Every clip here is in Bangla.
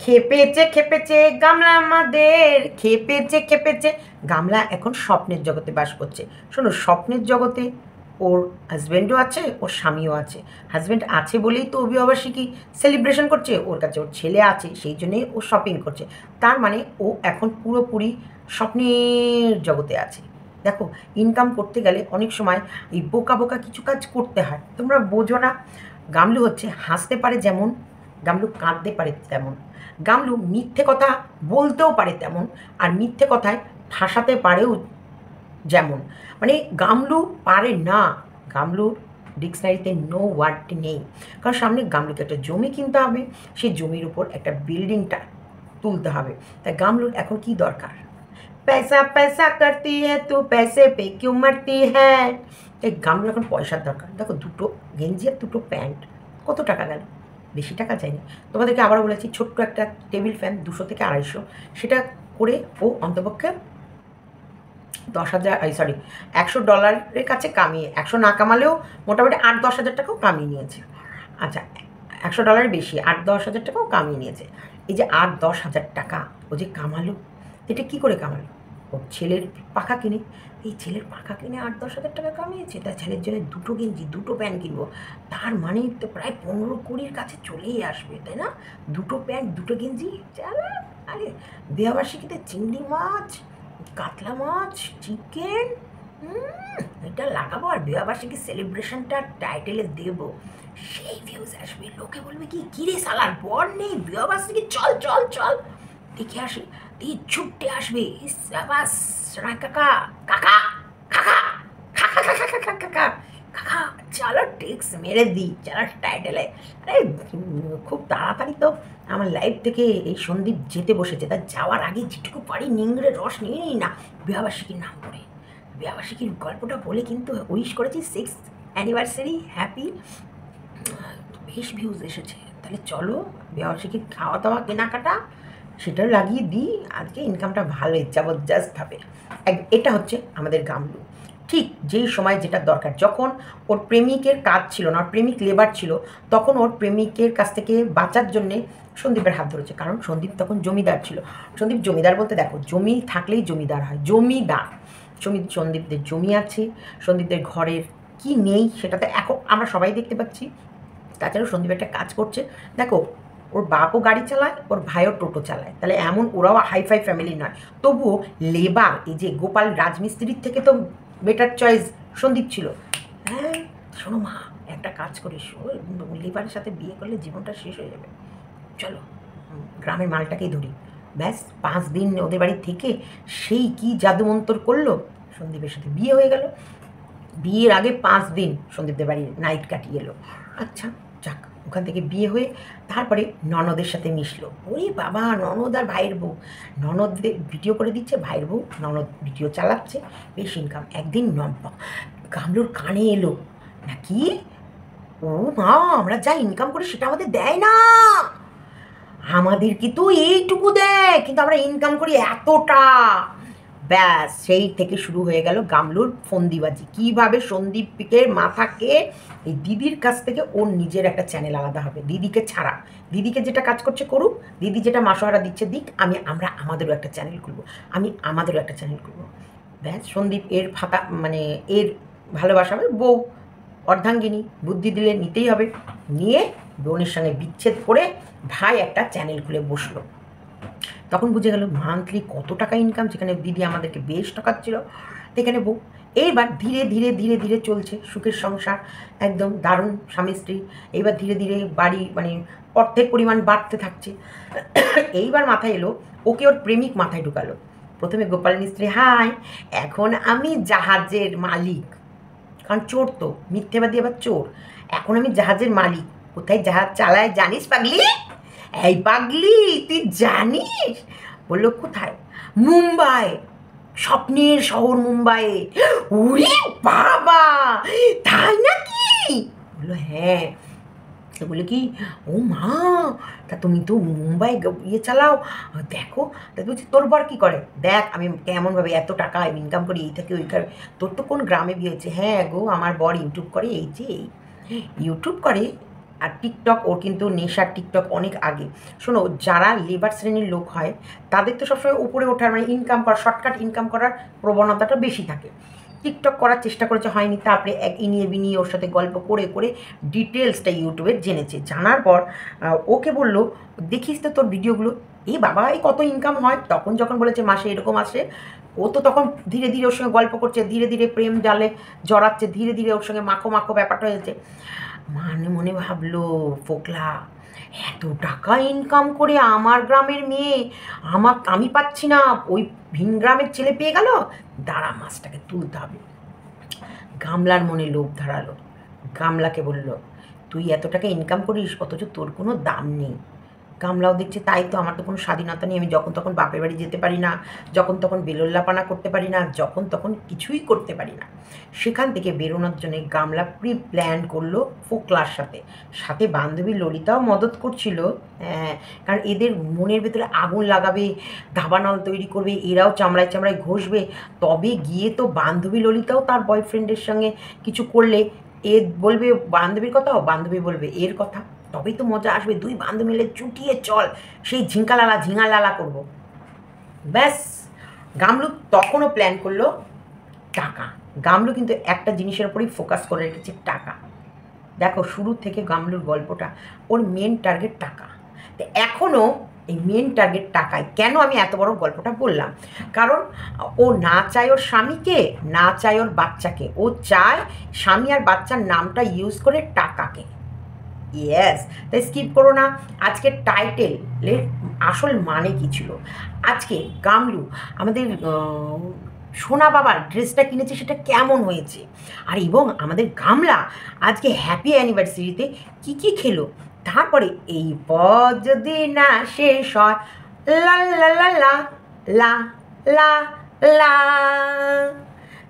খেপেছে খেপেছে গামলা আমাদের, খেপেছে খেপেছে। গামলা এখন স্বপ্নের জগতে বাস করছে। শোনো, স্বপ্নের জগতে ওর হাজব্যান্ডও আছে, ওর স্বামীও আছে। হাজব্যান্ড আছে বলেই তো অভিবাসী সেলিব্রেশন করছে, ওর কাছে ওর ছেলে আছে, সেই জন্যই ও শপিং করছে। তার মানে ও এখন পুরোপুরি স্বপ্নের জগতে আছে। দেখো, ইনকাম করতে গেলে অনেক সময় এই বোকা বোকা কিছু কাজ করতে হয়, তোমরা বোঝো না। গামলু হচ্ছে হাসতে পারে যেমন, গামলু কাঁদতে পারে তেমন, গামলু মিথ্যে কথা বলতেও পারে তেমন, আর মিথ্যে কথায় ফাঁসাতে পারেও যেমন। মানে গামলু পারে না, গামলুর ডিকশনারিতে নো ওয়ার্ডটি নেই। কারণ সামনে গামলুকে একটা জমি কিনতে হবে, সেই জমির উপর একটা বিল্ডিংটা তুলতে হবে। তাই গামলুর এখন কি দরকার? पैसा पैसा करती है तू पैसे पे क्यों मरती है। এই গামলুর এখন পয়সার দরকার। দেখো, দুটো গেঞ্জি আর দুটো প্যান্ট, কত টাকা গেল? বেশি টাকা চাইনি। তোমাদেরকে আবারও বলেছি, ছোট্ট একটা টেবিল ফ্যান 200 থেকে 250, সেটা করে ও অন্তপক্ষে 10,000, সরি, $100 কাছে কামিয়ে, 100 না কামালেও মোটামুটি 8-10 হাজার টাকাও কামিয়ে নিয়েছে। আচ্ছা, $100 বেশি, 8-10 হাজার টাকাও কামিয়ে নিয়েছে। এই যে 8-10 হাজার টাকা ও যে কামালো, এটা কি করে কামালো? ওর ছেলের পাখা কিনে, এই ছেলের পাখা কিনে 8-10 হাজার টাকা কামিয়েছে। তার ছেলের জন্য দুটো গেঞ্জি, দুটো প্যান্ট কিনবো, তার মানে তো প্রায় 15-20 কাছে চলেই আসবে, তাই না? দুটো প্যান্ট, দুটো গেঞ্জি, চালা। আরে দেওয়াবার্ষিকীতে চিংড়ি মাছ, কাতলা মাছ, চিকেন, এটা লাগাবো আর বিবাহবার্ষিকী সেলিব্রেশনটা টাইটেলে দেবো, সেই ভিউজ আসবে। লোকে বলবে কি, কিরে সালার বর নেই, বিবাহবার্ষিকী, চল চল চল দেখে আসি। দিয়ে ছুটতে আসবে, সাবাস কাকা, কাকা কাকা কাকা কাকা কাকা কাকা কাকা, চলো টেক্স মেরে দিই, চলো টাইটেলে। আরে খুব তাড়াতাড়ি তো আমার লাইফ থেকে এই সন্দীপ যেতে বসেছে, তার যাওয়ার আগে যেটুকু পারি নিংড়ে রস নিয়ে নিই না বিবাহবার্ষিকীর নাম করে। বিবাহবার্ষিকীর গল্পটা বলে কিন্তু উইশ করেছি 6th অ্যানিভার্সারি হ্যাপি, বেশ ভিউজ এসেছে। তাহলে চলো বিবাহবার্ষিকীর খাওয়া দাওয়া কেনাকাটা সেটাও লাগিয়ে দিই, আজকে ইনকামটা ভালোই জবরদস্ত হবে। এটা হচ্ছে আমাদের গামলু। ঠিক যেই সময় যেটা দরকার, যখন ওর প্রেমিকের কাজ ছিল না, ওর প্রেমিক লেবার ছিল, তখন ওর প্রেমিকের কাছ থেকে বাঁচার জন্যে সন্দীপের হাত ধরেছে। কারণ সন্দীপ তখন জমিদার ছিল। সন্দীপ জমিদার বলতে, দেখো, জমি থাকলেই জমিদার হয়, জমিদার। সন্দীপদের জমি আছে, সন্দীপদের ঘরের কি নেই সেটাতে এখন আমরা সবাই দেখতে পাচ্ছি। তাছাড়াও সন্দীপ একটা কাজ করছে, দেখো, ওর বাপও গাড়ি চালায়, ওর ভাইও টোটো চালায়, তাহলে এমন ওরাও হাইফাই ফ্যামিলি নয়, তবুও লেবার, এই যে গোপাল রাজমিস্ত্রির থেকে তো বেটার চয়েস সন্দীপ ছিল। হ্যাঁ, শোনো মা, একটা কাজ করিস, ওই লেবারের সাথে বিয়ে করলে জীবনটা শেষ হয়ে যাবে। চলো গ্রামের মালটাকেই ধরি। ব্যাস 5 দিন ওদের বাড়ি থেকে সেই কি জাদুমন্তর করলো, সন্দীপের সাথে বিয়ে হয়ে গেল। বিয়ের আগে 5 দিন সন্দীপদের বাড়ি নাইট কাটিয়ে এলো। আচ্ছা যাক, ওখান থেকে বিয়ে হয়ে তারপরে ননদের সাথে মিশলো। ওরে বাবা, ননদ আর ভাইয়ের বউ, ননদদের ভিডিও করে দিচ্ছে, ভাইয়ের বউ ননদ ভিডিও চালাচ্ছে, বেশ ইনকাম। একদিন গামলুর কানে এলো নাকি, ও মা, আমরা যা ইনকাম করি সেটা আমাদের দেয় না, আমাদের কিন্তু এইটুকু দেয়, কিন্তু আমরা ইনকাম করি এতটা। ব্যাস সেই থেকে শুরু হয়ে গেল গামলুর ফন্দিবাজি। কীভাবে সন্দীপের মাথাকে এই দিদির কাছ থেকে ওর নিজের একটা চ্যানেল আলাদা হবে, দিদিকে ছাড়া। দিদিকে যেটা কাজ করছে করুক, দিদি যেটা মাসোহারা দিচ্ছে দিক, আমরা আমাদেরও একটা চ্যানেল খুলবো, আমাদেরও একটা চ্যানেল খুলবো। ব্যাস সন্দীপ এর ফাঁকা, মানে এর ভালোবাসা হবে, বউ অর্ধাঙ্গিনী, বুদ্ধি দিলে নিতেই হবে। নিয়ে বোনের সঙ্গে বিচ্ছেদ করে ভাই একটা চ্যানেল খুলে বসলো। তখন বুঝে গেল মান্থলি কত টাকা ইনকাম, যেখানে দিদি আমাদেরকে বেশ ঠকাচ্ছিল, সেখানে বউ। এইবার ধীরে ধীরে ধীরে ধীরে চলছে সুখের সংসার, একদম দারুণ স্বামী স্ত্রী। এইবার ধীরে ধীরে বাড়ি, মানে অর্থের পরিমাণ বাড়তে থাকছে। এইবার মাথায় এলো, ওকে ওর প্রেমিক মাথায় ঢুকালো। প্রথমে গোপাল মিস্ত্রি, হাই, এখন আমি জাহাজের মালিক, কারণ চোর তো, মিথ্যেবাদী আবার চোর। এখন আমি জাহাজের মালিক, কোথায় জাহাজ চালায় জানিস পাগলি? এই পাগলি, তুই জানিস? বললো কোথায়? মুম্বাই, স্বপ্নের শহর মুম্বাইয়ে। উরে বাবা, তাই নাকি? বললো হ্যাঁ। বলে কি, ও মা, তা তুমি তো মুম্বাই ইয়ে চালাও, দেখো। তা বলছি তোর বর কী করে? দেখ আমি কেমনভাবে এত টাকা ইনকাম করি, এই থেকে ওই করে। তোর তো কোন গ্রামে বিয়ে হয়েছে? হ্যাঁ গো, আমার বর ইউটিউব করে, এই যে ইউটিউব করে। আর টিকটক ওর কিন্তু নেশার টিকটক অনেক আগে। শোনো, যারা লেবার শ্রেণীর লোক হয় তাদের তো সবসময় উপরে ওঠার মানে ইনকাম করা, শর্টকাট ইনকাম করার প্রবণতাটা বেশি থাকে। টিকটক করার চেষ্টা করেছে, হয়নি, তারপরে এক ইনিয়ে বিনিয়ে ওর সাথে গল্প করে করে ডিটেলসটা ইউটিউবে জেনেছে। জানার পর ওকে বলল, দেখিস তো তোর ভিডিওগুলো, এই বাবা এই কত ইনকাম হয়। তখন যখন বলেছে মাসে এরকম আসে, ও তো তখন ধীরে ধীরে ওর সঙ্গে গল্প করছে, ধীরে ধীরে প্রেম জালে জড়াচ্ছে, ধীরে ধীরে ওর সঙ্গে মাখো মাখো ব্যাপারটা হয়েছে। মনে মনে ভাবলো, ফোকলা এত টাকা ইনকাম করে আমার গ্রামের মেয়ে, আমি পাচ্ছি না, ওই ভিন গ্রামের ছেলে পেয়ে গেল, দাঁড়া মাছটাকে তুলতে হবে। গামলার মনে লোভ ধরালো। গামলাকে বলল, তুই এত টাকা ইনকাম করিস অথচ তোর কোনো দাম নেই। গামলাও দেখছে তাই তো, আমার তো কোনো স্বাধীনতা নেই, আমি যখন তখন বাপের বাড়ি যেতে পারি না, যখন তখন বেলোল্লাপানা করতে পারি না, যখন তখন কিছুই করতে পারি না। সেখান থেকে বেরোনোর জন্যে গামলা প্ল্যান করলো ফোকলার সাথে, সাথে বান্ধবী ললিতাও মদত করছিল। হ্যাঁ, কারণ এদের মনের ভেতরে আগুন লাগাবে, দাবানল তৈরি করবে, এরাও চামড়ায় চামড়ায় ঘষবে, তবে গিয়ে তো বান্ধবী ললিতাও তার বয়ফ্রেন্ডের সঙ্গে কিছু করলে এ বলবে বান্ধবীর কথাও, বান্ধবী বলবে এর কথা, তবেই তো মজা আসবে। দুই বান্ধব মিলে চুটিয়ে চল সেই ঝিঙালালা করবো। ব্যাস, গামলু তখনও প্ল্যান করলো টাকা। গামলু কিন্তু একটা জিনিসের উপরেই ফোকাস করে রেখেছে, টাকা। দেখো শুরু থেকে গামলুর গল্পটা, ওর মেন টার্গেট টাকা। তো এখনও এই মেন টার্গেট টাকায়। কেন আমি এত বড় গল্পটা বললাম? কারণ ও না চায় ওর স্বামীকে, না চায় ওর বাচ্চাকে, ও চায় স্বামী আর বাচ্চার নামটা ইউজ করে টাকাকে। ইয়েস, তাই স্কিপ করো না। আজকের টাইটেলের আসল মানে কী ছিল? আজকে গামলু আমাদের সোনা বাবার ড্রেসটা কিনেছে, সেটা কেমন হয়েছে, আর এবং আমাদের গামলা আজকে হ্যাপি অ্যানিভার্সারিতে কী কী খেলো, তারপরে এই পথ যদি না শেষ হয়, লা লা লা লা লা লা লা।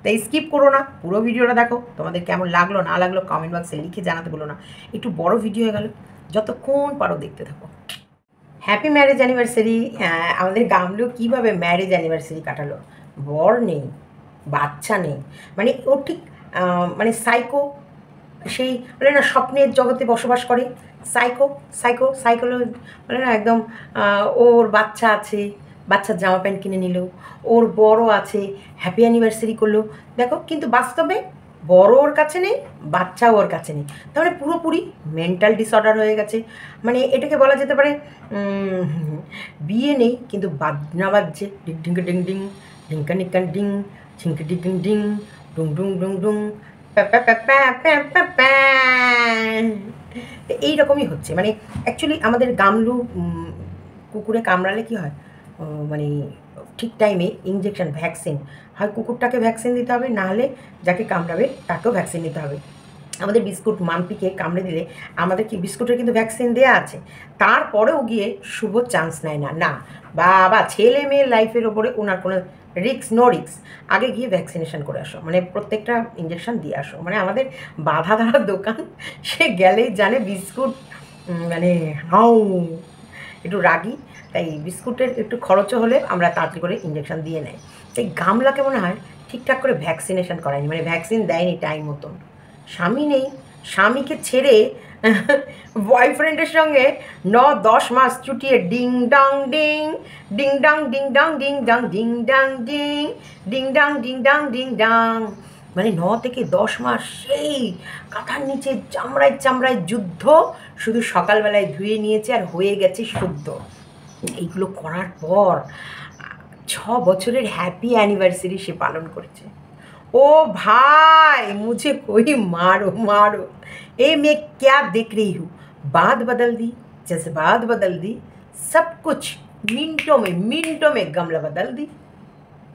তাই স্কিপ করো না, পুরো ভিডিওটা দেখো। তোমাদের কেমন লাগলো না লাগলো কমেন্ট বক্সে লিখে জানাতে বলো না। একটু বড় ভিডিও হয়ে গেল, যতক্ষণ পারো দেখতে থাকো। Happy marriage anniversary. আমাদের গামলু কীভাবে ম্যারেজ অ্যানিভার্সারি কাটালো? বর নেই, বাচ্চা নেই, মানে ও ঠিক মানে সাইকো, সেই বলে না স্বপ্নের জগতে বসবাস করে, সাইকোলো বলে না একদম। ওর বাচ্চা আছে, বাচ্চার জামা প্যান্ট কিনে নিল, ওর বড় আছে, হ্যাপি অ্যানিভার্সারি করলো। দেখো কিন্তু বাস্তবে বড় ওর কাছে নেই, বাচ্চাও ওর কাছে নেই। তাহলে পুরোপুরি মেন্টাল ডিসঅর্ডার হয়ে গেছে। মানে এটাকে বলা যেতে পারে বিয়ে নেই কিন্তু বাজনা বাজছে, ডিং ডিং ডিং ডিং, ডিঙ্কা নিকান ডিং, ঝিঙ্কি ডিং ডিং, ডুং ডুং ডুং ডুং, এইরকমই হচ্ছে। মানে অ্যাকচুয়ালি আমাদের গামলু কুকুরে কামড়ালে কী হয়, মানে ঠিক টাইমে ইঞ্জেকশন, ভ্যাকসিন হয়, কুকুরটাকে ভ্যাকসিন দিতে হবে, নাহলে যাকে কামড়াবে তাকেও ভ্যাকসিন দিতে হবে। আমাদের বিস্কুট মাম্পিকে কামড়ে দিলে আমাদের কি বিস্কুটের কিন্তু ভ্যাকসিন দেওয়া আছে, তারপরেও গিয়ে শুভ চান্স নেয় না। না বাবা, ছেলে মেয়ের লাইফের ওপরে ওনার কোনো রিক্স, নো রিক্স, আগে গিয়ে ভ্যাকসিনেশন করে আসো, মানে প্রত্যেকটা ইঞ্জেকশন দিয়ে আসো। মানে আমাদের বাধা ধরার দোকান, সে গেলেই জানে বিস্কুট মানে হাউ একটু রাগি, তাই বিস্কুটের একটু খরচও হলে আমরা তাড়াতাড়ি করে ইঞ্জেকশন দিয়ে নেয়। তাই গামলাকে মনে হয় ঠিকঠাক করে ভ্যাকসিনেশন করায়নি, মানে ভ্যাকসিন দেয়নি টাইম মতন। স্বামী নেই, স্বামীকে ছেড়ে বয়ফ্রেন্ডের সঙ্গে 9-10 মাস চুটিয়ে ডিং ডাং ডিং, ডিং ডাং ডিং ডাং ডিং ডাং, ডিং ডাং ডিং, ডিং ডাং ডিং ডাং ডিং ডাং, মানে 9 থেকে 10 মাস সেই কাঁথার নিচে চামড়ায় চামড়ায় যুদ্ধ, শুধু সকালবেলায় ধুয়ে নিয়েছে আর হয়ে গেছে শুদ্ধ। এইগুলো করার পর 6 বছরের হ্যাপি অ্যানিভার্সারি সে পালন করেছে। ओ भाई मुझे कोई मारो मारो, ए मैं क्या देख रही हूँ, बात बदल दी, जज्बात बदल दी, सब कुछ मिनटों में गमला बदल दी।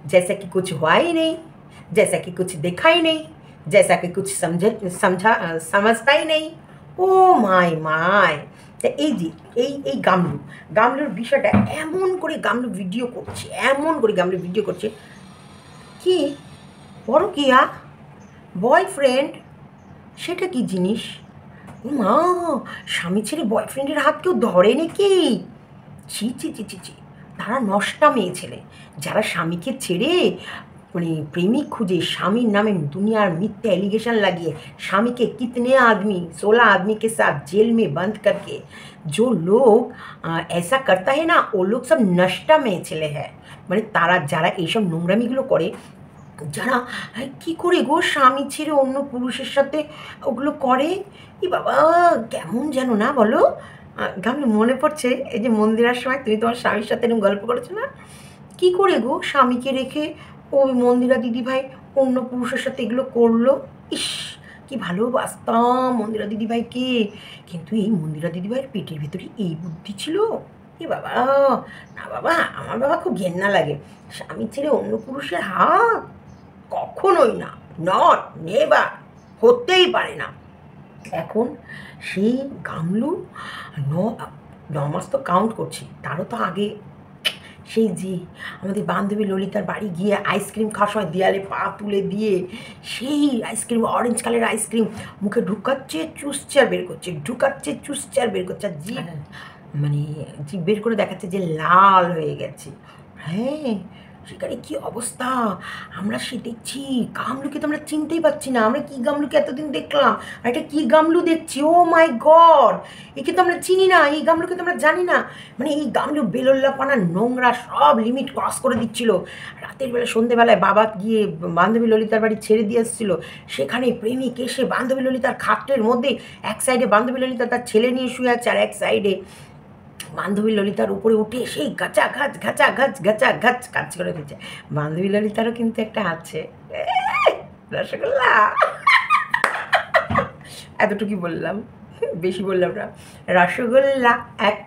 जैसा कि कुछ हुआ ही नहीं, जैसा कि कुछ देखा ही नहीं, जैसा कि कुछ समझता ही नहीं। Oh my my. তা এই যে এই গামলুর বিষয়টা এমন করে গামলু ভিডিও করছে, কি পরকীয়া, বয়ফ্রেন্ড, সেটা কি জিনিস? মা, স্বামী ছেড়ে বয়ফ্রেন্ডের হাত কেউ ধরে নাকি? ছি ছি ছি ছি ছি, তারা নষ্টা মেয়ে ছেলে, যারা স্বামীকে ছেড়ে মানে प्रेमिक খুঁজে স্বামীর नामे दुनियार मिथ्या एलिगेशन लगिए स्वामी के कितने आदमी 16 आदमी के साथ जेल में बंद करके जो लोग ऐसा करता है ना वो लोग सब नष्टा में ছেলে है মানে তারা যারা এইসব নোংরামিগুলো করে যারা কী করে গো স্বামী ছেড়ে অন্য পুরুষের সাথে ওগুলো করে ই বাবা কেমন যেন না বলো গামলে মনে পড়ছে এই যে মন্দিরের সময় তুমি তোমার স্বামীর সাথে এরকম গল্প করেছো না কী করে গো স্বামীকে রেখে ওই মন্দিরা দিদিভাই অন্য পুরুষের সাথে এগুলো করলো ইস কি ভালোবাসতাম মন্দিরা দিদিভাইকে কিন্তু এই মন্দিরা দিদিভাইয়ের পেটের ভিতরে এই বুদ্ধি ছিল এ বাবা না বাবা আমার বাবা খুব ঘেন্না লাগে স্বামী ছেড়ে অন্য পুরুষের হাত কখনোই না নট নেভার হতেই পারে না এখন সেই গামলু নমাস তো কাউন্ট করছি তারও তো আগে সেই যে আমাদের বান্ধবী ললিতার বাড়ি গিয়ে আইসক্রিম খাওয়ার সময় দেয়ালে পা তুলে দিয়ে সেই আইসক্রিম অরেঞ্জ কালারের আইসক্রিম মুখে ঢুকাচ্ছে চুষছে আর বের করছে ঢুকাচ্ছে চুষছে আর বের করছে আর জিভ মানে জিভ বের করে দেখাচ্ছে যে লাল হয়ে গেছে হ্যাঁ সেখানে কী অবস্থা আমরা সে দেখছি গামলুকে তো আমরা চিনতেই পারছি না আমরা কী গামলুকে এতদিন দেখলাম আর এটা কী গামলু দেখছি ও মাই গড একে তো আমরা চিনি না এই গামলুকে তো আমরা জানি না মানে এই গামলু বেলোল্লাপানা নোংরা সব লিমিট ক্রস করে দিচ্ছিল রাতের বেলা সন্ধেবেলায় বাবা গিয়ে বান্ধবী ললিতার বাড়ি ছেড়ে দিয়ে এসেছিলো সেখানে প্রেমিক এসে বান্ধবী ললিতার খাটের মধ্যে এক সাইডে বান্ধবী ললিতা তার ছেলে নিয়ে শুয়ে আছে আর এক সাইডে বান্ধবী ললিতার উপরে উঠে সেই গাছা ঘাচ ঘাচা ঘাচ ঘাচা ঘাচ কাজ করে দিচ্ছে বান্ধবী ললিতারও কিন্তু একটা আছে রসগোল্লা এতটুকুই বললাম বেশি বললাম না রসগোল্লা এক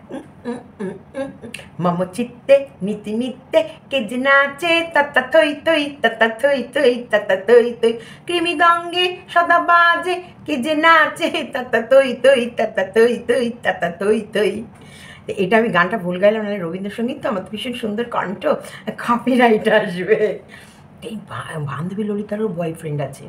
মম চিত্তে নিতে নিতে কে যে নাচে তাতা থই থই তাতা থই থই তাতা থই থই কৃমি দঙ্গে সদা বাজে কে যে নাচে তাতা থই থই তাতা থই থই তাতা থই থই এটা আমি গানটা ভুল গাইলাম নাহলে রবীন্দ্রসঙ্গীত তো আমার তো ভীষণ সুন্দর কণ্ঠ কপিরাইট আসবে এই বান্ধবী ললিতারও বয়ফ্রেন্ড আছে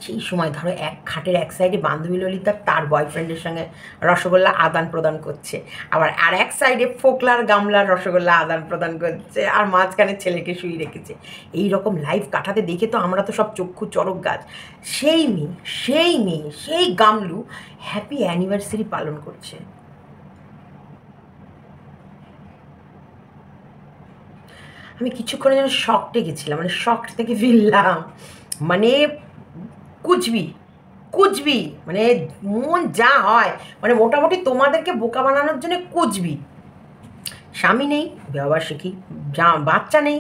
সেই সময় ধরো এক খাটের এক সাইডে বান্ধবী ললিতা তার বয়ফ্রেন্ডের সঙ্গে রসগোল্লা আদান প্রদান করছে আবার আর এক সাইডে ফোকলার গামলার রসগোল্লা আদান প্রদান করছে আর মাঝখানে ছেলেকে শুয়ে রেখেছে এই রকম লাইফ কাটাতে দেখে তো আমরা তো সব চক্ষু চড়ক গাছ সেই গামলু হ্যাপি অ্যানিভার্সারি পালন করছে আমি কিছুক্ষণের জন্য শকটে গেছিলাম মানে শক থেকে ফিরলাম মানে কুচবি মানে মন যা হয় মানে মোটামুটি তোমাদেরকে বোকা বানানোর জন্য কুচবি স্বামী নেই ব্যবহার শিখি বাচ্চা নেই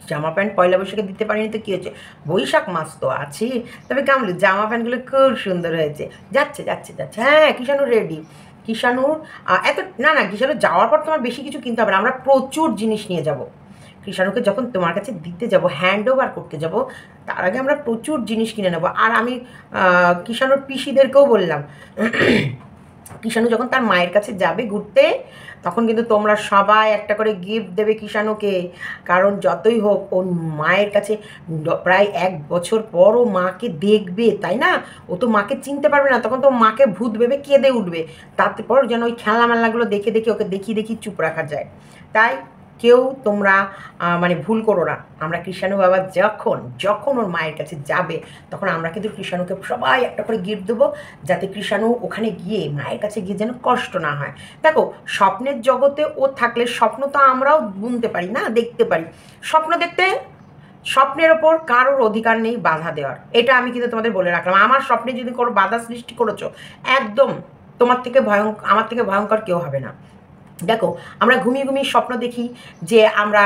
জামা প্যান্ট পয়লা বৈশাখে দিতে পারিনি তো কী হয়েছে বৈশাখ মাস তো আছে তবে কেমন জামা প্যান্টগুলো খুব সুন্দর হয়েছে যাচ্ছে হ্যাঁ কিষাণুর রেডি কিষাণুর এত না কিষাণুর যাওয়ার পর তোমার বেশি কিছু কিনতে হবে না আমরা প্রচুর জিনিস নিয়ে যাব কৃষাণুকে যখন তোমার কাছে দিতে যাব হ্যান্ড ওভার করতে যাব তার আগে আমরা প্রচুর জিনিস কিনে নেব আর আমি কৃষাণুর পিসিদেরকেও বললাম কৃষাণু যখন তার মায়ের কাছে যাবে ঘুরতে তখন কিন্তু তোমরা সবাই একটা করে গিফট দেবে কৃষাণুকে কারণ যতই হোক ওর মায়ের কাছে প্রায় 1 বছর পর ও মাকে দেখবে তাই না ও তো মাকে চিনতে পারবে না তখন তো মাকে ভূত ভেবে কেঁদে উঠবে তারপর যেন ওই খেলামেলাগুলো দেখে ওকে দেখিয়ে চুপ রাখা যায় তাই কেউ তোমরা মানে ভুল করো না আমরা কৃষাণু বাবা যখন ওর মায়ের কাছে যাবে তখন আমরা কিন্তু কৃষাণুকে সবাই একটা করে গিফট দেবো যাতে কৃষাণু ওখানে গিয়ে মায়ের কাছে গিয়ে যেন কষ্ট না হয় দেখো স্বপ্নের জগতে ও থাকলে স্বপ্ন তো আমরাও বুনতে পারি না দেখতে পারি স্বপ্ন দেখতে স্বপ্নের ওপর কারোর অধিকার নেই বাধা দেওয়ার এটা আমি কিন্তু তোমাদের বলে রাখলাম আমার স্বপ্নে যদি কোনো বাধা সৃষ্টি করেছো একদম আমার থেকে ভয়ঙ্কর কেউ হবে না দেখো আমরা ঘুমিয়ে স্বপ্ন দেখি যে আমরা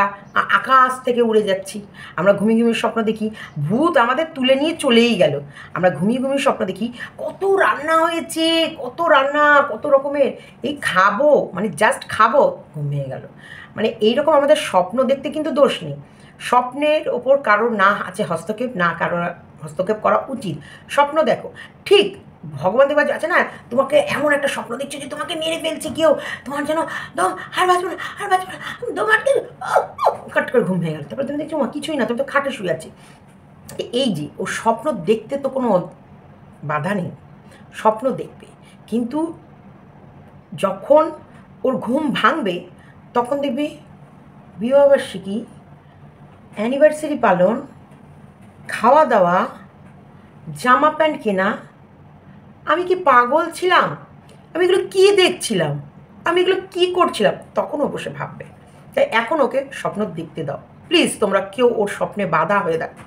আকাশ থেকে উড়ে যাচ্ছি আমরা ঘুমিয়ে স্বপ্ন দেখি ভূত আমাদের তুলে নিয়ে চলেই গেল আমরা ঘুমিয়ে স্বপ্ন দেখি কত রান্না হয়েছে কত রকমের এই খাবো মানে জাস্ট খাবো ঘুমিয়ে গেল মানে এইরকম আমাদের স্বপ্ন দেখতে কিন্তু দোষ নেই স্বপ্নের ওপর কারোর না আছে হস্তক্ষেপ করা উচিত স্বপ্ন দেখো ঠিক ভগবান দেবা আছে না তোমাকে এমন একটা স্বপ্ন দেখছো যে তোমাকে মেরে ফেলছে কেউ তোমার যেন দম আর বাঁচবো না দম আটকে কাট করে ঘুম হয়ে গেল তারপরে তুমি দেখছো কিছুই না তুমি তো খাটে শুয়ে আছি এই যে ও স্বপ্ন দেখতে তো কোনো বাধা নেই স্বপ্ন দেখবে কিন্তু যখন ওর ঘুম ভাঙবে তখন দেখবে বিবাহবার্ষিকী অ্যানিভার্সারি পালন খাওয়া দাওয়া, জামা প্যান্ট কেনা, আমি কি পাগল ছিলাম? আমি এগুলো কী দেখছিলাম? আমি এগুলো কী করছিলাম? তখন ও বসে ভাববে। তাই এখন ওকে স্বপ্ন দেখতে দাও প্লিজ। তোমরা কেউ ওর স্বপ্নে বাধা হয়ে দেখো।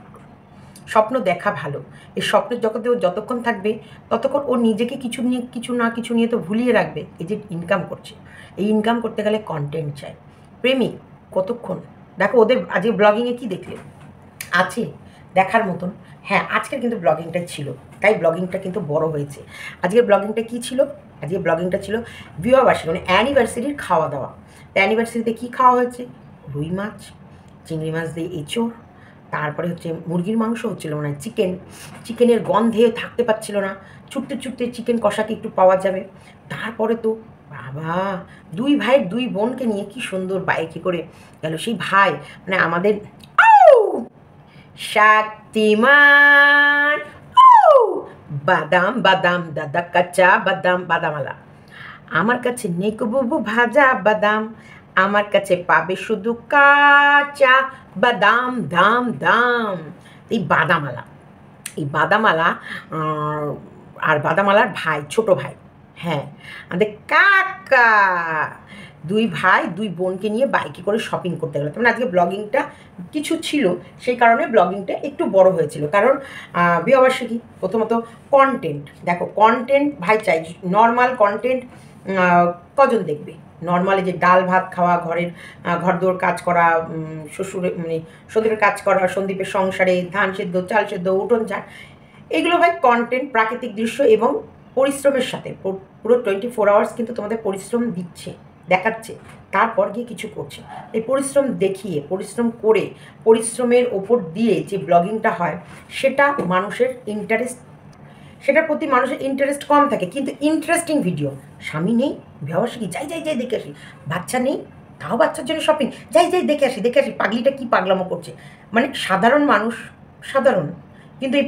স্বপ্ন দেখা ভালো। এই স্বপ্নের জগতে ও যতক্ষণ থাকবে ততক্ষণ ও নিজেকে কিছু নিয়ে তো ভুলিয়ে রাখবে। এই যে ইনকাম করছে, এই ইনকাম করতে গেলে কন্টেন্ট চাই। প্রেমিক কতক্ষণ? দেখো ওদের আজকে ব্লগিংয়ে কী দেখলে? আছে দেখার মতন। হ্যাঁ, আজকের কিন্তু ব্লগিংটাই ছিল, তাই ব্লগিংটা কিন্তু বড় হয়েছে। আজকের ব্লগিংটা কী ছিল? আজকের ব্লগিংটা ছিল বিবাহবার্ষিকী, মানে অ্যানিভার্সারির খাওয়া দাওয়া। অ্যানিভার্সারিতে কী খাওয়া হয়েছে? রুই মাছ, চিংড়ি মাছ দিয়ে এঁচোড়, তারপরে হচ্ছে মুরগির মাংস হচ্ছিলো, মানে চিকেনের গন্ধে থাকতে পারছিল না। ছুটতে ছুটতে চিকেন কষাকে একটু পাওয়া যাবে। তারপরে তো বাবা, দুই ভাইয়ের দুই বোনকে নিয়ে কি সুন্দর বাইকে করে গেল সেই ভাই, মানে আমাদের শক্তিমান। বাদাম বাদাম দাদা কাঁচা বাদাম বাদামালা। আমার কাছে নেই গো বুবু ভাজা বাদাম, আমার কাছে পাবে শুধু কাঁচা বাদাম দাম দাম। এই বাদামালা, এই বাদামালা আর বাদামালার ভাই, ছোট ভাই, হ্যাঁ আমাদের কাকা, দুই ভাই দুই বোনকে নিয়ে বাইকে করে শপিং করতে গেলো। মানে আজকে ব্লগিংটা কিছু ছিল, সেই কারণে ব্লগিংটা একটু বড় হয়েছিল। কারণ বিবাহবার্ষিকী, প্রথমত কন্টেন্ট দেখো, কন্টেন্ট ভাই চাই। নর্মাল কন্টেন্ট কজন দেখবে? নর্মালি যে ডাল ভাত খাওয়া, ঘরদোর কাজ করা, শ্বশুরের মানে সন্দীপের কাজ করা, সন্দীপের সংসারে ধান সেদ্ধ চাল সেদ্ধ উঠোন ঝাড়, এগুলো ভাই কন্টেন্ট, প্রাকৃতিক দৃশ্য এবং পরিশ্রমের সাথে পুরো 24 আওয়ার্স কিন্তু তোমাদের পরিশ্রম দিচ্ছে, দেখাচ্ছে, তারপর গিয়ে কিছু করছে। এই পরিশ্রম দেখিয়ে, পরিশ্রম করে, পরিশ্রমের ওপর দিয়ে যে ব্লগিংটা হয়, সেটা মানুষের ইন্টারেস্ট, সেটার প্রতি মানুষের ইন্টারেস্ট কম থাকে। কিন্তু ইন্টারেস্টিং ভিডিও, স্বামী নেই ব্যবসায়ী, যাই দেখে আসি, বাচ্চা নেই তাও বাচ্চার জন্য শপিং, যাই দেখে আসি, পাগলিটা কী পাগলামো করছে। মানে সাধারণ মানুষ, সাধারণ, কিন্তু এই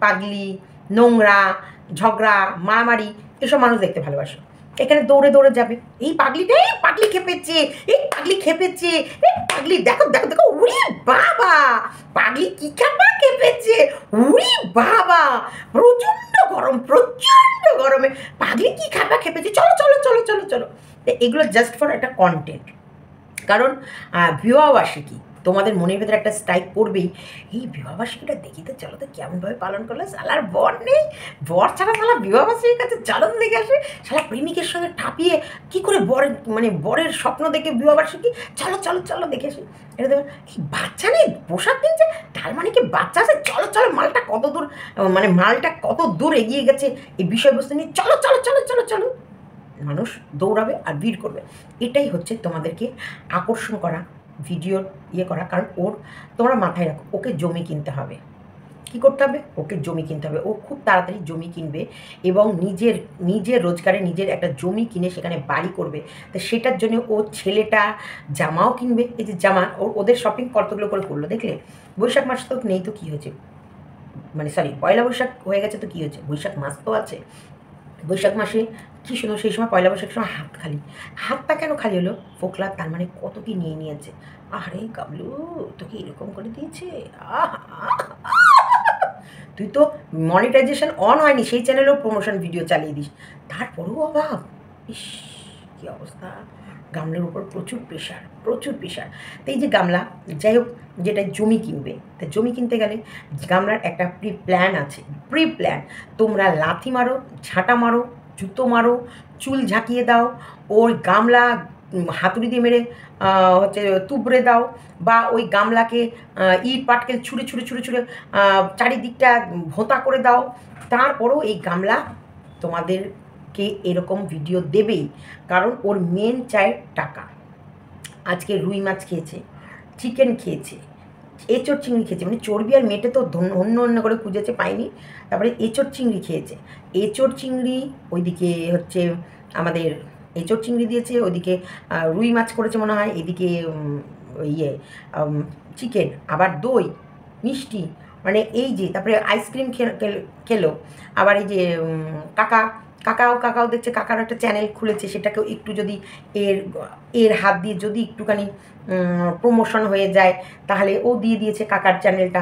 পাগলি, নোংরা, ঝগড়া, মারামারি, এসব মানুষ দেখতে ভালোবাসে। এখানে দৌড়ে দৌড়ে যাবে, এই পাগলিটা, এই পাগলি খেপেছে, এই পাগলি খেপেছে, এই পাগলি দেখো দেখো দেখো, উড়ি বাবা, পাগলি কি খেপেছে, উড়ি বাবা, প্রচণ্ড গরমে পাগলি কি খেপেছে, চলো চলো চলো চলো চলো। এগুলো জাস্ট ফর একটা কন্টেন্ট। কারণ বিবাহবার্ষিকী তোমাদের মনের ভেতরে একটা স্ট্রাইক করবেই, এই বিবাহবার্ষিকীটা দেখি তো, চলো তো কেমনভাবে পালন করলে, শালার বর নেই, বর ছাড়া শালা বিবাহবার্ষিকীর কাছে চলো তো দেখে আসে, শালা প্রেমিকের সঙ্গে ঠাপিয়ে কী করে বরের স্বপ্ন দেখে বিবাহবার্ষিকী, চলো চলো চলো দেখে আসি। এটা দেখো, এই বাচ্চা নেই পোশাক কিনছে, তার মানে কি বাচ্চা আছে, চলো চলো, মালটা কত দূর এগিয়ে গেছে এই বিষয়বস্তু নিয়ে, চলো চলো চলো চলো চলো। মানুষ দৌড়াবে আর ভিড় করবে। এটাই হচ্ছে তোমাদেরকে আকর্ষণ করা, ভিডিওর করা। কারণ তোমরা মাথায় রাখো, ওকে জমি কিনতে হবে। কী করতে হবে? ওকে জমি কিনতে হবে। ও খুব তাড়াতাড়ি জমি কিনবে এবং নিজের রোজগারে নিজের একটা জমি কিনে সেখানে বাড়ি করবে। তো সেটার জন্য ও ছেলেটা জামাও কিনবে। এই যে জামা, ওদের শপিং কতগুলো করে করলো দেখলে? বৈশাখ মাস তো নেই, তো কী হয়েছে, মানে সরি, পয়লা বৈশাখ হয়ে গেছে তো কী হয়েছে, বৈশাখ মাস তো আছে। বৈশাখ মাসে কী সুন্দর, সেই সময় পয়লা বৈশাখের সময় হাত খালি। হাতটা কেন খালি হলো? ফোকলা, তার মানে কত কি নিয়ে নিয়েছে। আরে গাবলু, তোকে এরকম করে দিয়েছে, তুই তো মনিটাইজেশন অন হয়নি, সেই চ্যানেলেও প্রমোশন ভিডিও চালিয়ে দিস, তারপরেও অভাব। ইস, কী অবস্থা। গামলার উপর প্রচুর প্রেশার। তো এই যে গামলা, যাই হোক, যেটা জমি কিনবে, তা জমি কিনতে গেলে গামলার একটা প্ল্যান আছে। তোমরা লাথি মারো, ঝাঁটা মারো, জুতো মারো, চুল ঝাঁকিয়ে দাও, ওর গামলা হাতুড়ি দিয়ে মেরে হচ্ছে তুবড়ে দাও, বা ওই গামলাকে ইট পাটকেল ছুঁড়ে চারিদিকটা ভোঁতা করে দাও, তারপরও এই গামলা তোমাদেরকে এরকম ভিডিও দেবেই। কারণ ওর মেন চাই টাকা। আজকে রুই মাছ খেয়েছে, চিকেন খেয়েছে, এঁচোড় চিংড়ি খেয়েছে, মানে চর্বি আর মেটে তো অন্য করে খুঁজেছে, পাইনি। তারপরে এঁচোড় চিংড়ি খেয়েছে, এঁচোড় চিংড়ি, ওইদিকে হচ্ছে আমাদের এঁচোড় চিংড়ি দিয়েছে, ওইদিকে রুই মাছ করেছে মনে হয়, এদিকে চিকেন, আবার দই, মিষ্টি, মানে এই যে, তারপরে আইসক্রিম খেলো। আবার এই যে কাকাও দেখছে, কাকার একটা চ্যানেল খুলেছে, সেটাকেও একটু যদি এর হাত দিয়ে যদি একটুখানি প্রমোশন হয়ে যায়, তাহলে ও দিয়ে দিয়েছে কাকার চ্যানেলটা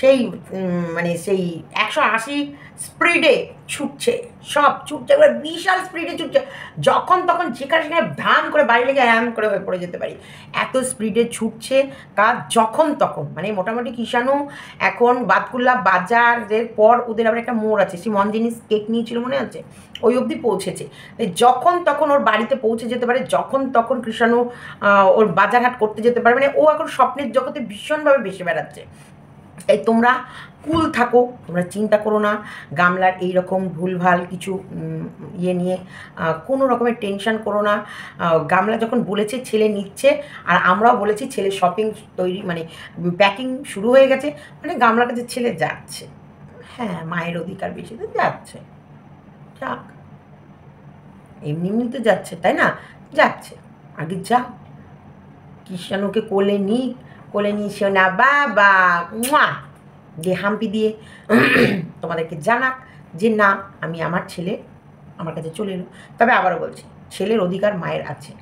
সেই মানে সেই 180 স্পিডে ছুটছে, সব ছুটছে, এবার বিশাল স্পিডে ছুটছে, যখন তখন যেখানে সেখানে ধান করে বাড়ি লেগে এমন করে হয়ে পড়ে যেতে পারি, এত স্পিডে ছুটছে কাজ যখন তখন। মানে মোটামুটি কিষাণু এখন বাতকুল্লা বাজারের পর ওদের আবার একটা মোড় আছে, সেই মনজিনিস কেক নিয়েছিল মনে আছে, ওই অবধি পৌঁছেছে। যখন তখন ওর বাড়িতে পৌঁছে যেতে পারে, যখন তখন কৃষাণু ওর বাজারহাট করতে যেতে পারে, মানে ও এখন স্বপ্নের জগতে ভীষণভাবে ভেসে বেড়াচ্ছে। তাই তোমরা কুল থাকো, তোমরা চিন্তা করো না গামলার এই রকম ভুলভাল কিছু ইয়ে নিয়ে কোনো রকমের টেনশন করো না। গামলা যখন বলেছে ছেলে নিচ্ছে, আর আমরাও বলেছি ছেলে শপিং তৈরি মানে প্যাকিং শুরু হয়ে গেছে, মানে গামলার কাছে ছেলে যাচ্ছে। হ্যাঁ, মায়ের অধিকার বেশি তো যাচ্ছে, যাক, এমনি এমনি তো যাচ্ছে, তাই না? যাচ্ছে, আগে যাক, কৃষ্ণাণুকে কোলে নিক, কোলে নিয়ে শোনা বাবা দিয়ে হাম্পি দিয়ে তোমাদেরকে জানাক যে না, আমি আমার ছেলে আমার কাছে চলে এলো। তবে আবারও বলছি, ছেলের অধিকার মায়ের আছে।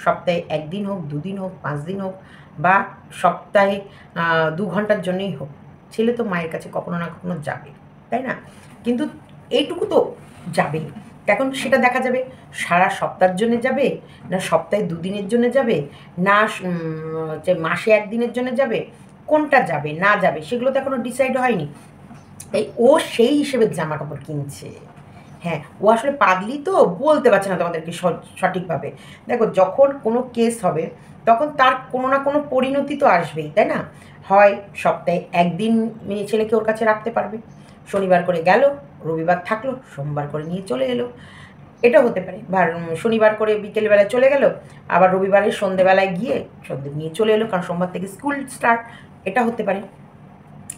সপ্তাহে 1 দিন হোক, 2 দিন হোক, 5 দিন হোক, বা সপ্তাহে 2 ঘন্টার জন্যই হোক, ছেলে তো মায়ের কাছে কখনো না কখনো যাবে, তাই না? কিন্তু এইটুকু তো যাবেই। এখন সেটা দেখা যাবে সারা সপ্তাহের জন্য যাবে, না সপ্তাহে 2 দিনের জন্য যাবে, না যে মাসে 1 দিনের জন্য যাবে, কোনটা যাবে না যাবে সেগুলো তো এখনও ডিসাইড হয়নি। তাই ও সেই হিসেবে জামা কাপড় কিনছে। হ্যাঁ, ও আসলে পাগলি তো, বলতে পারছে না তোমাদেরকে সঠিকভাবে। দেখো, যখন কোনো কেস হবে তখন তার কোনো না কোনো পরিণতি তো আসবেই, তাই না? হয় সপ্তাহে 1 দিন মেয়ে ছেলেকে ওর কাছে রাখতে পারবে, শনিবার করে গেল, রবিবার থাকলো, সোমবার করে নিয়ে চলে এলো, এটা হতে পারে। বা শনিবার করে বিকেলবেলায় চলে গেল, আবার রবিবারে সন্ধেবেলায় গিয়ে সন্ধে নিয়ে চলে এলো, কারণ সোমবার থেকে স্কুল স্টার্ট, এটা হতে পারে।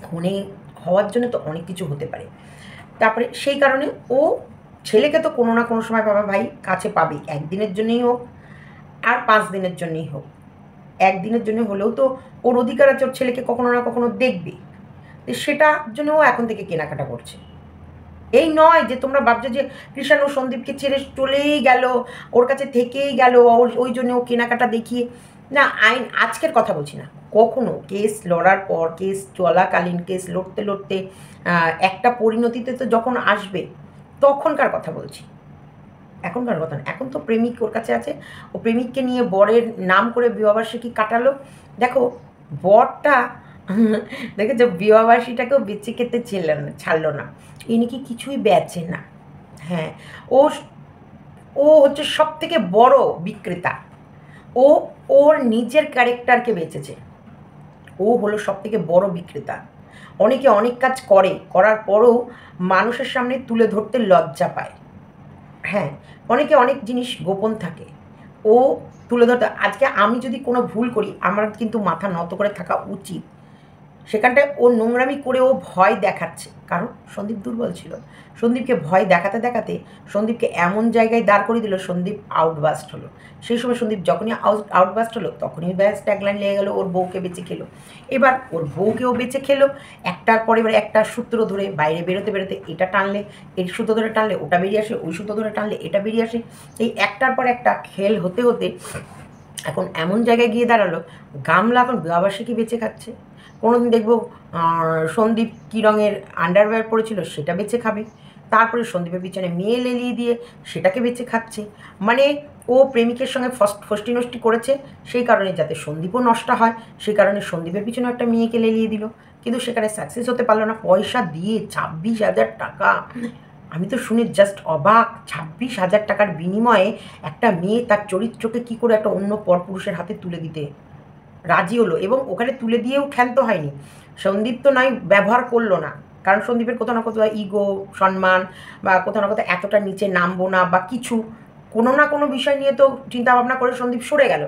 ফোনে হওয়ার জন্য তো অনেক কিছু হতে পারে। তারপরে সেই কারণে ও ছেলেকে তো কোনো না কোনো সময় বাবা ভাই কাছে পাবেই, 1 দিনের জন্যই হোক আর 5 দিনের জন্যই হোক। 1 দিনের জন্য হলেও তো ওর অধিকার আছে, ওর ছেলেকে কখনো না কখনো দেখবে। তো সেটার জন্য ও এখন থেকে কেনাকাটা করছে। এই নয় যে তোমরা ভাবছো যে কৃষাণু সন্দীপকে ছেড়ে চলেই গেল, ওর কাছে থেকেই গেল, ওই জন্য ও কেনাকাটা দেখিয়ে, না, আইন আজকের কথা বলছি না, কখনো কেস লড়ার পর, কেস চলাকালীন, কেস লড়তে লড়তে একটা পরিণতিতে তো যখন আসবে তখনকার কথা বলছি, এখনকার কথা না। এখন তো প্রেমিক ওর কাছে আছে, ও প্রেমিককে নিয়ে বরের নাম করে বিবাহবার্ষিকী কাটালো। দেখো, বরটা দেখে যে বিবাহবার্ষিকীটাকেও বেঁচে খেতে ছাড়লো না, এ নাকি কিছুই বেচে না। হ্যাঁ, ও ও হচ্ছে সব থেকে বড় বিক্রেতা। ও ওর নিজের ক্যারেক্টারকে বেচেছে, ও হলো সব থেকে বড় বিক্রেতা। অনেকে অনেক কাজ করে, করার পরও মানুষের সামনে তুলে ধরতে লজ্জা পায়। হ্যাঁ, অনেকে অনেক জিনিস গোপন থাকে, ও তুলে ধরতে। আজকে আমি যদি কোনো ভুল করি, আমার কিন্তু মাথা নত করে থাকা উচিত। সেখানটায় ও নোংরামি করে ও ভয় দেখাচ্ছে, কারণ সন্দীপ দুর্বল ছিল। সন্দীপকে ভয় দেখাতে দেখাতে সন্দীপকে এমন জায়গায় দাঁড় করিয়ে দিল, সন্দীপ আউটবাস্ট হলো। সেই সময় সন্দীপ যখনই আউটবাস্ট হলো, তখনই ব্যাস ট্যাগলাইন লেগে গেলো, ওর বউকে বেঁচে খেলো। এবার ওর বউকেও বেঁচে খেলো, একটার পরে এবার একটা সূত্র ধরে বাইরে বেরোতে বেরোতে এটা টানলে, এই সূত্র ধরে টানলে ওটা বেরিয়ে আসে, ওই সূত্র ধরে টানলে এটা বেরিয়ে আসে। এই একটার পর একটা খেল হতে হতে এখন এমন জায়গায় গিয়ে দাঁড়ালো, গামলা এখন বিবাহবার্ষিকী বেঁচে খাচ্ছে। কোনোদিন দেখবো সন্দীপ কী রঙের আন্ডারওয়্যার পরেছিল সেটা বেঁচে খাবে, তারপরে সন্দীপের পিছনে মেয়ে লেলিয়ে দিয়ে সেটাকে বেঁচে খাচ্ছে। মানে ও প্রেমিকের সঙ্গে ফষ্টি নষ্টি করেছে, সেই কারণে যাতে সন্দীপও নষ্ট হয়, সেই কারণে সন্দীপের পিছনে একটা মেয়েকে লেলিয়ে দিল, কিন্তু সেখানে সাকসেস হতে পারলো না। পয়সা দিয়ে 26,000 টাকা, আমি তো শুনে জাস্ট অবাক। 26,000 টাকার বিনিময়ে একটা মেয়ে তার চরিত্রকে কী করে একটা অন্য পরপুরুষের হাতে তুলে দিতে রাজি হলো, এবং ওখানে তুলে দিয়েও ক্ষান্ত হয়নি। সন্দীপ তো নয় ব্যবহার করলো না, কারণ সন্দীপের কোথাও না কোথাও ইগো, সম্মান, বা কোথাও না কোথাও এতটা নিচে নামবো না বা কিছু, কোনো না কোনো বিষয় নিয়ে তো চিন্তা ভাবনা করে সন্দীপ সরে গেল।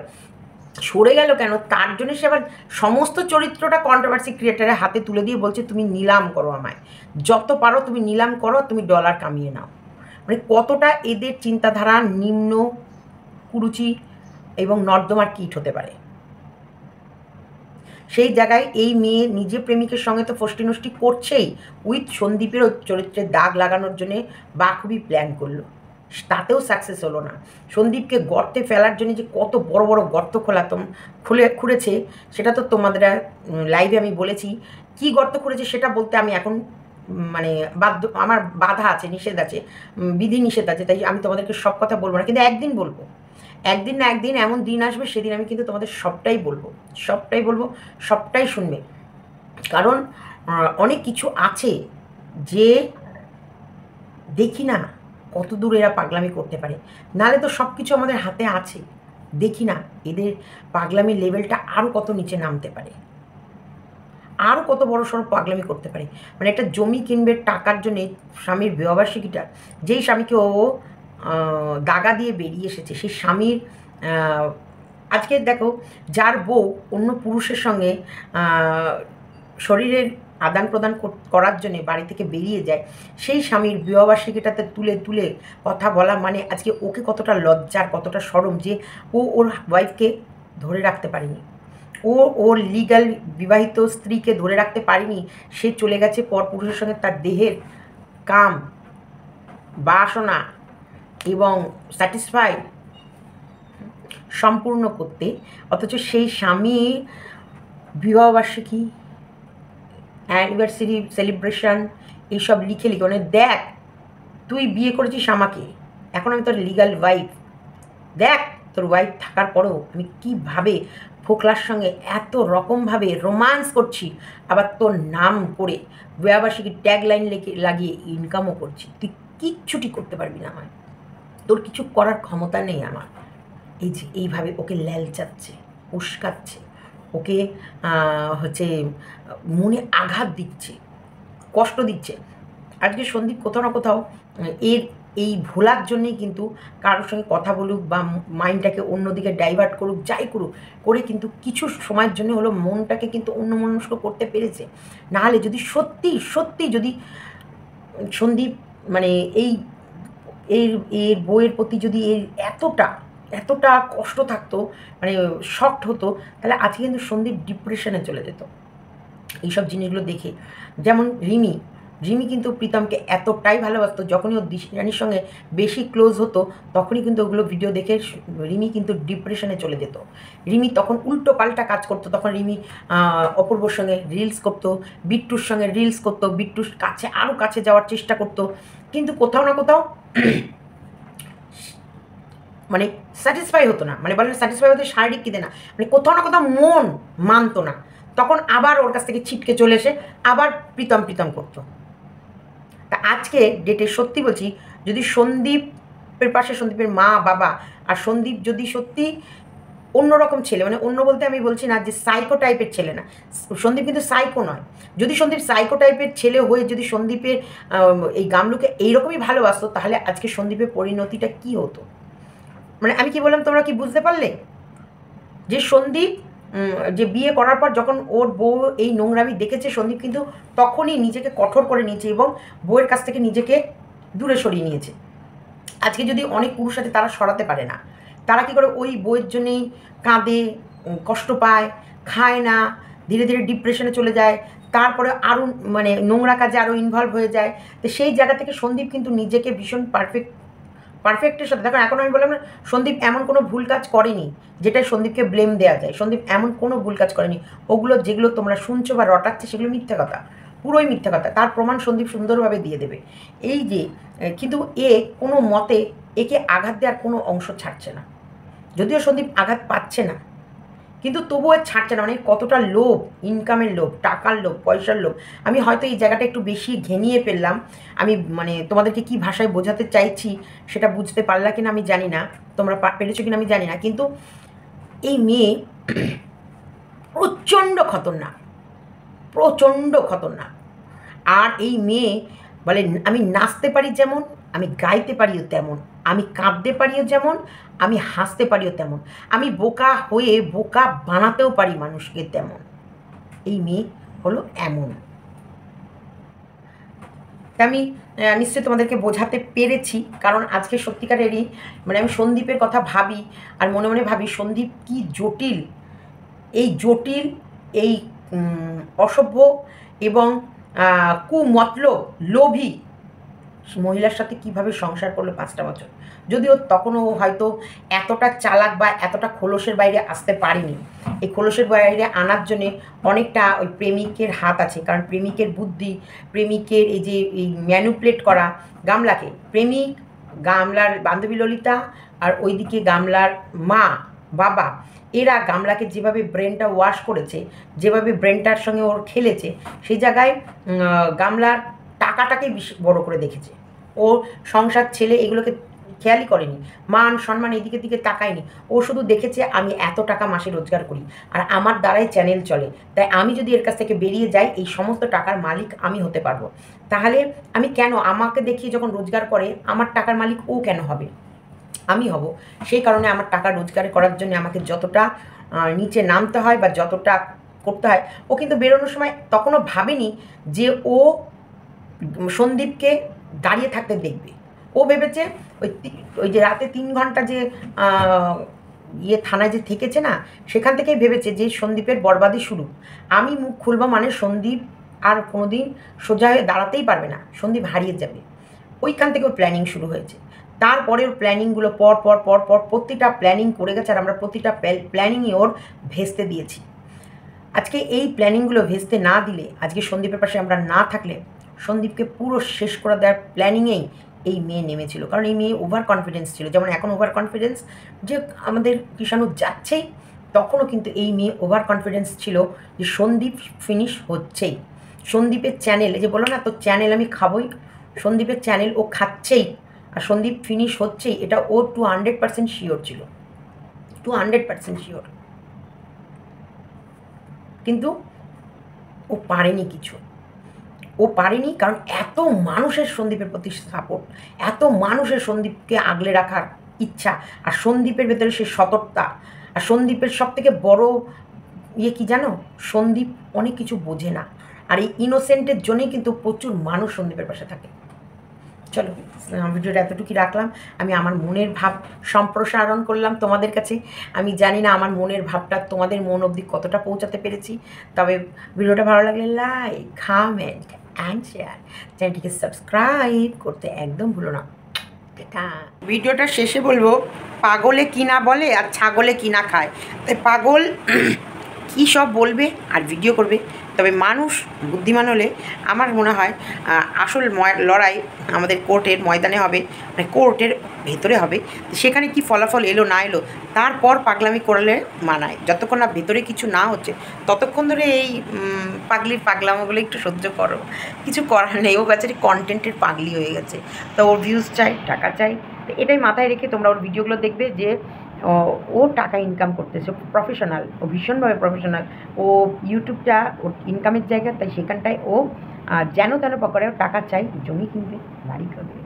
সরে গেল কেন? তার জন্য সে আবার সমস্ত চরিত্রটা কন্ট্রোভার্সি ক্রিয়েটারের হাতে তুলে দিয়ে বলছে তুমি নিলাম করো আমায়, যত পারো তুমি নিলাম করো, তুমি ডলার কামিয়ে নাও। মানে কতটা এদের চিন্তাধারা নিম্ন, কুরুচি এবং নর্দমার কীট হতে পারে। সেই জায়গায় এই মেয়ে নিজে প্রেমিকের সঙ্গে তো ফষ্টি নষ্টি করছেই, উইথ সন্দীপেরও চরিত্রে দাগ লাগানোর জন্যে বা খুবই প্ল্যান করলো। তাতেও সাকসেস হলো না। সন্দীপকে গর্তে ফেলার জন্য যে কত বড় বড় গর্ত খুঁড়েছে সেটা তো তোমাদের লাইভে আমি বলেছি। কি গর্ত খুঁড়েছে সেটা বলতে আমি এখন মানে আমার বাধা আছে, নিষেধ আছে, বিধি নিষেধ আছে, তাই আমি তোমাদেরকে সব কথা বলবো না, কিন্তু একদিন বলবো। একদিন না একদিন এমন দিন আসবে, সেদিন আমি কিন্তু তোমাদের সবটাই বলবো, সবটাই শুনবে। কারণ অনেক কিছু আছে যে দেখি না কত দূর এরা পাগলামি করতে পারে, নাহলে তো সব কিছু আমাদের হাতে আছে, দেখি না এদের পাগলামির লেভেলটা আরও কত নিচে নামতে পারে, আরও কত বড় সড়ো পাগলামি করতে পারে। মানে একটা জমি কিনবে টাকার জন্যে, স্বামীর বিবাহবার্ষিকীটা, যেই স্বামীকে ও দাগা দিয়ে বেরিয়ে এসেছে, সেই স্বামীর আজকে দেখো যার বউ অন্য পুরুষের সঙ্গে শরীরের আদান প্রদান করার জন্যে বাড়ি থেকে বেরিয়ে যায়, সেই স্বামীর বিবাহবার্ষিকীটাতে তুলে তুলে কথা বলা মানে আজকে ওকে কতটা লজ্জার, কতটা শরম যে ও ওর ওয়াইফকে ধরে রাখতে পারেনি, ও ওর লিগ্যাল বিবাহিত স্ত্রীকে ধরে রাখতে পারেনি। সে চলে গেছে পর পুরুষের সঙ্গে তার দেহের কাম বাসনা এবং স্যাটিসফাই সম্পূর্ণ করতে, অথচ সেই স্বামী বিবাহবার্ষিকী, অ্যানিভার্সারি সেলিব্রেশন এইসব লিখে মানে দেখ তুই বিয়ে করেছিস আমাকে, এখন আমি তোর লিগ্যাল ওয়াইফ, দেখ তোর ওয়াইফ থাকার পরেও আমি কীভাবে ফোকলার সঙ্গে এত রকমভাবে রোমান্স করছি, আবার তোর নাম করে বিবাহবার্ষিকী ট্যাগ লাইন লাগিয়ে ইনকামও করছি। তুই কিচ্ছুটি করতে পারবি না আমায়, তোর কিছু করার ক্ষমতা নেই আমার। এই যে এইভাবে ওকে ল্যালচাচ্ছে, উস্কাচ্ছে, ওকে হচ্ছে মনে আঘাত দিচ্ছে, কষ্ট দিচ্ছে। আজকে সন্দীপ কোথাও না কোথাও এর এই ভোলার জন্যেই কিন্তু কারোর সঙ্গে কথা বলুক বা মাইন্ডটাকে অন্যদিকে ডাইভার্ট করুক, যাই করুক করে কিন্তু কিছু সময়ের জন্য হলো মনটাকে কিন্তু অন্যমনস্ক করতে পেরেছে। নাহলে যদি সত্যি যদি সন্দীপ মানে এই এর বইয়ের প্রতি যদি এর এতটা কষ্ট থাকতো, মানে শকড হতো, তাহলে আজকে কিন্তু সন্দীপ ডিপ্রেশনে চলে যেত এইসব জিনিসগুলো দেখে। যেমন রিমি কিন্তু প্রীতমকে এতটাই ভালোবাসতো, যখনই ও দিশারানির সঙ্গে বেশি ক্লোজ হতো তখনই কিন্তু ওগুলো ভিডিও দেখে রিমি কিন্তু ডিপ্রেশনে চলে যেত। রিমি তখন উল্টো পাল্টা কাজ করতো, তখন রিমি অপূর্বর সঙ্গে রিলস করতো, বিট্টুর সঙ্গে রিলস করতো, বিট্টুর কাছে আরও কাছে যাওয়ার চেষ্টা করতো, কিন্তু কোথাও না কোথাও মানে স্যাটিসফাই হতো না, মানে বলে স্যাটিসফাই হতে শারীরিক কিদে না, মানে কোথাও না কোথাও মন মানতো না, তখন আবার ওর কাছ থেকে ছিটকে চলে এসে আবার প্রীতম করতো। তা আজকে ডেটে সত্যি বলছি, যদি সন্দীপের পাশে সন্দীপের মা বাবা আর সন্দীপ যদি সত্যি অন্যরকম ছেলে, মানে অন্য বলতে আমি বলছি না যে সাইকো টাইপের ছেলে না, সন্দীপ কিন্তু সাইকো নয়, যদি সন্দীপ সাইকো টাইপের ছেলে হয়ে যদি সন্দীপের এই গামলুকে এইরকমই ভালোবাসতো, তাহলে আজকে সন্দীপের পরিণতিটা কী হতো। মানে আমি কি বললাম তোমরা কি বুঝতে পারলে? যে সন্দীপ যে বিয়ে করার পর যখন ওর বউ এই নোংরামি দেখেছে, সন্দীপ কিন্তু তখনই নিজেকে কঠোর করে নিয়েছে এবং বউয়ের কাছ থেকে নিজেকে দূরে সরিয়ে নিয়েছে। আজকে যদি অনেক পুরুষ আছে তারা সরাতে পারে না, তারা কী করে ওই বউয়ের জন্যেই কাঁদে, কষ্ট পায়, খায় না, ধীরে ধীরে ডিপ্রেশনে চলে যায়, তারপরে আরও মানে নোংরা কাজে আরও ইনভলভ হয়ে যায়। তো সেই জায়গা থেকে সন্দীপ কিন্তু নিজেকে ভীষণ পারফেক্টের সাথে, দেখো এখন আমি বললাম না সন্দীপ এমন কোনো ভুল কাজ করেনি যেটা সন্দীপকে ব্লেম দেওয়া যায়, সন্দীপ এমন কোনো ভুল কাজ করেনি। ওগুলো যেগুলো তোমরা শুনছো বা রটাচ্ছে সেগুলো মিথ্যা কথা, পুরোই মিথ্যা কথা, তার প্রমাণ সন্দীপ সুন্দরভাবে দিয়ে দেবে। এই যে কিন্তু এ কোনো মতে একে আঘাত দেওয়ার কোনো অংশ ছাড়ছে না, যদিও সন্দীপ আঘাত পাচ্ছে না কিন্তু তবুও ছাড়ছে না। মানে কতটা লোভ, ইনকামের লোভ, টাকার লোভ, পয়সার লোভ। আমি হয়তো এই জায়গাটা একটু বেশি ঘেনিয়ে ফেললাম, আমি মানে তোমাদেরকে কি ভাষায় বোঝাতে চাইছি সেটা বুঝতে পারলা কিনা আমি জানি না, তোমরা পেরেছো কিনা আমি জানি না, কিন্তু এই মেয়ে প্রচণ্ড খতরনাক। আর এই মেয়ে বলে আমি নাচতে পারি যেমন, আমি গাইতে পারিও তেমন, আমি কাঁদতে পারিও যেমন, আমি হাসতে পারিও তেমন, আমি বোকা হয়ে বোকা বানাতেও পারি মানুষকে তেমন। এই মেয়ে হলো এমন। তা আমি নিশ্চয়ই তোমাদেরকে বোঝাতে পেরেছি, কারণ আজকে সত্যিকারেরই মানে আমি সন্দীপের কথা ভাবি আর মনে মনে ভাবি সন্দীপ কি জটিল, এই অসভ্য এবং কুমতলব লোভী মহিলার সাথে কিভাবে সংসার করলো 5টা বছর, যদিও তখনও হয়তো এতটা চালাক বা এতটা খোলসের বাইরে আসতে পারেনি। এই খোলসের বাইরে আনার জন্যে অনেকটা ওই প্রেমিকের হাত আছে, কারণ প্রেমিকের বুদ্ধি, প্রেমিকের এই যে এই ম্যানুপুলেট করা গামলাকে, প্রেমিক, গামলার বান্ধবী ললিতা আর ওইদিকে গামলার মা বাবা, এরা গামলাকে যেভাবে ব্রেনটা ওয়াশ করেছে, যেভাবে ব্রেনটার সঙ্গে ওর খেলেছে, সেই জায়গায় গামলার টাকাটাকেই বেশি বড় করে দেখেছে। ও সংসার ছেলে এগুলোকে খেয়ালই করেনি, মান সম্মান এদিকে দিকে তাকায়নি। ও শুধু দেখেছে আমি এত টাকা মাসে রোজগার করি আর আমার দ্বারাই চ্যানেল চলে, তাই আমি যদি এর কাছ থেকে বেরিয়ে যাই এই সমস্ত টাকার মালিক আমি হতে পারবো। তাহলে আমি কেন, আমাকে দেখিয়ে যখন রোজগার করে আমার টাকার মালিক ও কেন হবে, আমি হব। সেই কারণে আমার টাকা রোজগার করার জন্য আমাকে যতটা নিচে নামতে হয় বা যতটা করতে হয়, ও কিন্তু বেরোনোর সময় তখনও ভাবেনি যে ও সন্দীপকে দাঁড়িয়ে থাকতে দেখবে। ও ভেবেছে ওই যে রাতে 3 ঘন্টা যে থানায় যে থেকেছে না, সেখান থেকেই ভেবেছে যে সন্দীপের বরবাদি শুরু। আমি মুখ খুলবো মানে সন্দীপ আর কোনোদিন সোজা হয়ে দাঁড়াতেই পারবে না, সন্দীপ হারিয়ে যাবে। ওইখান থেকে ওর প্ল্যানিং শুরু হয়েছে। তারপরে ওর প্ল্যানিংগুলো পর পর পর পর প্রতিটা প্ল্যানিং করে গেছে, আর আমরা প্রতিটা প্ল্যানিংই ওর ভেস্তে দিয়েছি। আজকে এই প্ল্যানিংগুলো ভেস্তে না দিলে, আজকে সন্দীপের পাশে আমরা না থাকলে, সন্দীপকে পুরো শেষ করে দেওয়ার প্ল্যানিংয়েই এই মেয়ে নেমেছিল। কারণ এই মেয়ে ওভার কনফিডেন্স ছিল, যেমন এখন ওভার কনফিডেন্স যে আমাদের কৃষাণু যাচ্ছেই, তখনও কিন্তু এই মেয়ে ওভার কনফিডেন্স ছিল যে সন্দীপ ফিনিশ হচ্ছেই। সন্দীপের চ্যানেল, এই যে বলো না তোর চ্যানেল আমি খাবই, সন্দীপের চ্যানেল ও খাচ্ছেই আর সন্দীপ ফিনিশ হচ্ছেই, এটা ও 200% শিওর ছিল, 200% শিওর। কিন্তু ও পারেনি কিছু, ও পারেনি, কারণ এত মানুষের সন্দীপের প্রতি সাপোর্ট, এত মানুষের সন্দীপকে আগলে রাখার ইচ্ছা, আর সন্দীপের ভেতরে সে সততা। আর সন্দীপের সবথেকে বড় কি জানো, সন্দীপ অনেক কিছু বোঝে না, আর এই ইনোসেন্টের জন্যই কিন্তু প্রচুর মানুষ সন্দীপের পাশে থাকে। চলো ভিডিওটা এতটুকুই রাখলাম। আমি আমার মনের ভাব সম্প্রসারণ করলাম তোমাদের কাছে। আমি জানি না আমার মনের ভাবটা তোমাদের মন অবধি কতটা পৌঁছাতে পেরেছি, তবে ভিডিওটা ভালো লাগলে লাইক, কমেন্ট অ্যান্ড শেয়ার, চ্যানেলটিকে সাবস্ক্রাইব করতে একদম ভুলো না। ভিডিওটা শেষে বলবো, পাগলে কি না বলে আর ছাগলে কি না খায়। তাই পাগল কী সব বলবে আর ভিডিও করবে, তবে মানুষ বুদ্ধিমান হলে আমার মনে হয় আসল লড়াই আমাদের কোর্টের ময়দানে হবে, মানে কোর্টের ভেতরে হবে। সেখানে কি ফলাফল এলো না এলো তারপর পাগলামি করলে মানায়। যতক্ষণ না ভেতরে কিছু না হচ্ছে ততক্ষণ ধরে এই পাগলামোগুলো একটু সহ্য করো, কিছু করার নেই। ও বেচারি কন্টেন্টের পাগলি হয়ে গেছে, তো ওর ভিউজ চাই, টাকা চাই। তো এটাই মাথায় রেখে তোমরা ওর ভিডিওগুলো দেখবে যে ও টাকা ইনকাম করতেছে, প্রফেশনাল, ও ভীষণভাবে প্রফেশনাল। ও ইউটিউবটা ওর ইনকামের জায়গা, তাই সেখানটায় ও যেন তেন পকেটে টাকা চাই, জমি কিনবে, বাড়ি করবে।